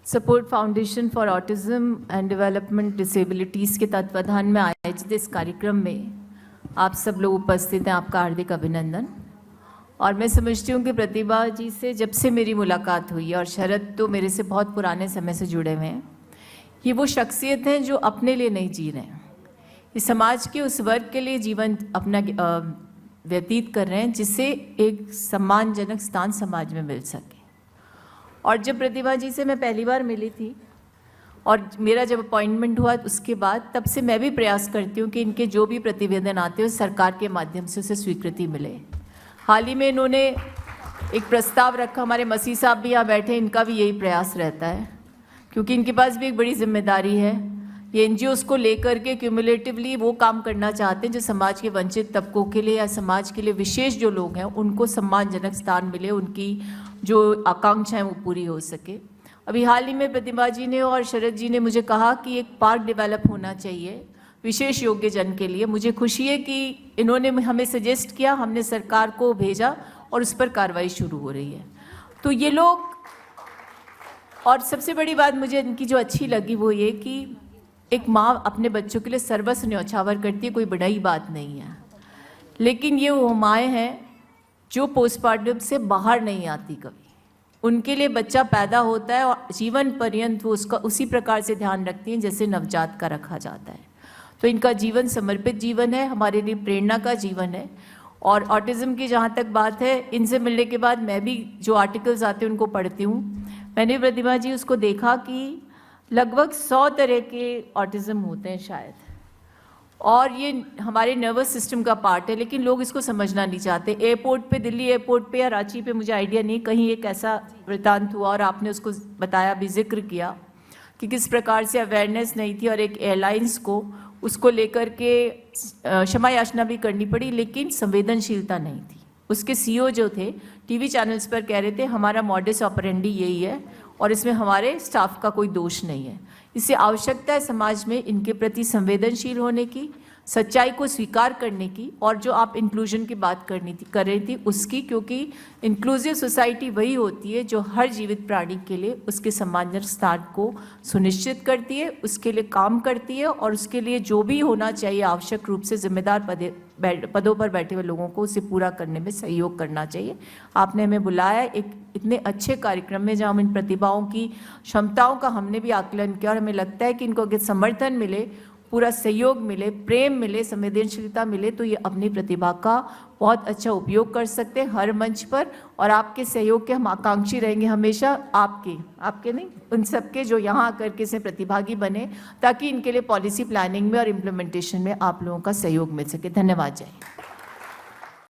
Support foundation for autism and development disabilities के तत्वाधान में आयोजित इस कार्यक्रम में आप सब लोग उपस्थित हैं, आपका हार्दिक अभिनंदन। और मैं समझती हूँ कि प्रतिभा जी से जब से मेरी मुलाकात हुई, और शरद तो मेरे से बहुत पुराने समय से जुड़े हुए हैं, ये वो शख्सियत हैं जो अपने लिए नहीं जी रहे हैं, ये समाज के उस वर्ग के लिए जीवन अपना व्यतीत कर रहे हैं जिससे एक सम्मानजनक स्थान समाज में मिल सके। और जब प्रतिभा जी से मैं पहली बार मिली थी और मेरा जब अपॉइंटमेंट हुआ उसके बाद, तब से मैं भी प्रयास करती हूँ कि इनके जो भी प्रतिवेदन आते हैं सरकार के माध्यम से उसे स्वीकृति मिले। हाल ही में इन्होंने एक प्रस्ताव रखा, हमारे मसीह साहब भी यहाँ बैठे, इनका भी यही प्रयास रहता है क्योंकि इनके पास भी एक बड़ी जिम्मेदारी है। ये एनजीओज़ को लेकर के क्यूमुलेटिवली वो काम करना चाहते हैं जो समाज के वंचित तबकों के लिए या समाज के लिए विशेष जो लोग हैं उनको सम्मानजनक स्थान मिले, उनकी जो आकांक्षाएं वो पूरी हो सके। अभी हाल ही में प्रतिभा जी ने और शरद जी ने मुझे कहा कि एक पार्क डेवलप होना चाहिए विशेष योग्य जन के लिए। मुझे खुशी है कि इन्होंने हमें सजेस्ट किया, हमने सरकार को भेजा और उस पर कार्रवाई शुरू हो रही है। तो ये लोग, और सबसे बड़ी बात मुझे इनकी जो अच्छी लगी वो ये कि एक माँ अपने बच्चों के लिए सर्वस्व न्यौछावर करती है, कोई बड़ी बात नहीं है, लेकिन ये वो माएँ हैं जो पोस्टमार्टम से बाहर नहीं आती कभी। उनके लिए बच्चा पैदा होता है और जीवन पर्यंत वो उसका उसी प्रकार से ध्यान रखती हैं जैसे नवजात का रखा जाता है। तो इनका जीवन समर्पित जीवन है, हमारे लिए प्रेरणा का जीवन है। और ऑटिज़म की जहाँ तक बात है, इनसे मिलने के बाद मैं भी जो आर्टिकल्स आते हैं उनको पढ़ती हूँ। मैंने प्रतिभा जी उसको देखा कि लगभग 100 तरह के ऑटिज़म होते हैं शायद, और ये हमारे नर्वस सिस्टम का पार्ट है, लेकिन लोग इसको समझना नहीं चाहते। एयरपोर्ट पे, दिल्ली एयरपोर्ट पे या रांची पे, मुझे आइडिया नहीं, कहीं एक ऐसा वृतांत हुआ और आपने उसको बताया भी, जिक्र किया कि किस प्रकार से अवेयरनेस नहीं थी और एक एयरलाइंस को उसको लेकर के क्षमा याचना भी करनी पड़ी, लेकिन संवेदनशीलता नहीं थी। उसके सीईओ जो थे टीवी चैनल्स पर कह रहे थे हमारा मॉडस ऑपरेंडी यही है और इसमें हमारे स्टाफ का कोई दोष नहीं है। इससे आवश्यकता है समाज में इनके प्रति संवेदनशील होने की, सच्चाई को स्वीकार करने की, और जो आप इंक्लूजन की बात कर रही थी उसकी, क्योंकि इंक्लूसिव सोसाइटी वही होती है जो हर जीवित प्राणी के लिए उसके सम्मानजनक स्थान को सुनिश्चित करती है, उसके लिए काम करती है और उसके लिए जो भी होना चाहिए आवश्यक रूप से जिम्मेदार पदों पर बैठे हुए लोगों को उसे पूरा करने में सहयोग करना चाहिए। आपने हमें बुलाया एक इतने अच्छे कार्यक्रम में जहाँ हम इन प्रतिभाओं की क्षमताओं का हमने भी आकलन किया, और हमें लगता है कि इनको अगर समर्थन मिले, पूरा सहयोग मिले, प्रेम मिले, संवेदनशीलता मिले, तो ये अपनी प्रतिभा का बहुत अच्छा उपयोग कर सकते हैं हर मंच पर। और आपके सहयोग के हम आकांक्षी रहेंगे हमेशा, आपके नहीं, उन सबके जो यहाँ आकर के से प्रतिभागी बने, ताकि इनके लिए पॉलिसी प्लानिंग में और इम्प्लीमेंटेशन में आप लोगों का सहयोग मिल सके। धन्यवाद। जय।